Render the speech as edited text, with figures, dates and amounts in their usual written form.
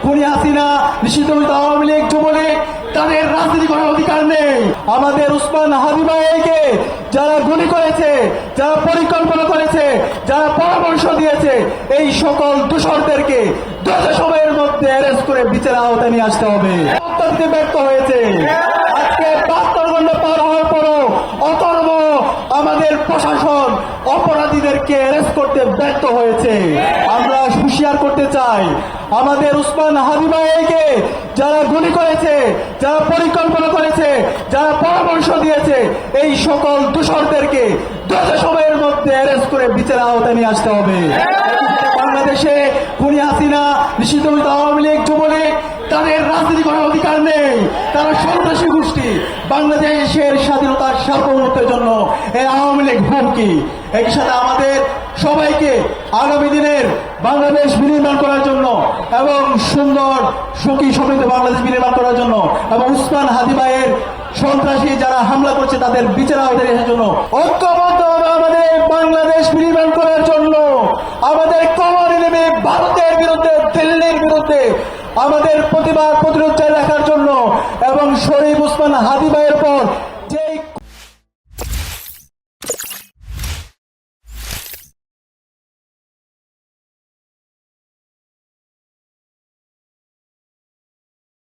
খুনি হাসিনা, নিষিদ্ধ আওয়ামী লীগ, যুবলীগ তাদের রাজনীতি করার অধিকার নেই। আমাদের উসমান হাদি ভাইকে যারা গুলি করেছে, যারা পরিকল্পনা করেছে, যারা পরামর্শ দিয়েছে, এই সকল দূষরদেরকে দ্রুত সময়ের মধ্যে অ্যারেস্ট করে বিচারের আওতায় নিয়ে আসতে হবে। অত্যন্ত ব্যর্থ হয়েছে। আজকে 72 ঘন্টা পার হওয়ার পরও অতর্ব আমাদের প্রশাসন অপরাধীদেরকে অ্যারেস্ট করতে ব্যর্থ হয়েছে। আমরা হুঁশিয়ার করতে চাই, আমাদের উসমান হাদি ভাইকে যারা গুলি করেছে, যারা পরিকল্পনা করেছে, যারা পরামর্শ দিয়েছে, এই সকল দূষরদেরকে দ্রুত সময়ের মধ্যে অ্যারেস্ট করে বিচারের আওতায় নিয়ে আসতে হবে। বাংলাদেশে খুনি হাসিনা, নিষিদ্ধ আওয়ামী লীগ, যুবলীগ তাদের রাজনীতি করার অধিকার নেই। তারা সন্ত্রাসী গোষ্ঠী। বাংলাদেশের স্বাধীনতার সার্বভৌমত্বের জন্য এই আওয়ামী লীগ হুমকি। একই সাথে আমাদের সবাইকে আগামী দিনের বাংলাদেশ বিনির্মাণ করার জন্য এবং সুন্দর সুখী সমৃদ্ধ বাংলাদেশ বিনির্মাণ করার জন্য এবং উসমান হাদি ভাইয়ের সন্ত্রাসী যারা হামলা করছে তাদের বিচার আওতায় আসার জন্য ঐক্যবদ্ধ হবে আমাদের বাংলাদেশ বিনির্মাণ করার জন্য। আমাদের কমরে নেমে ভারতের বিরুদ্ধে, দিল্লির বিরুদ্ধে আমাদের প্রতিবাদ প্রতিরোধ জারি রাখার জন্য এবং শরীফ উসমান হাদি ভাইয়ের পর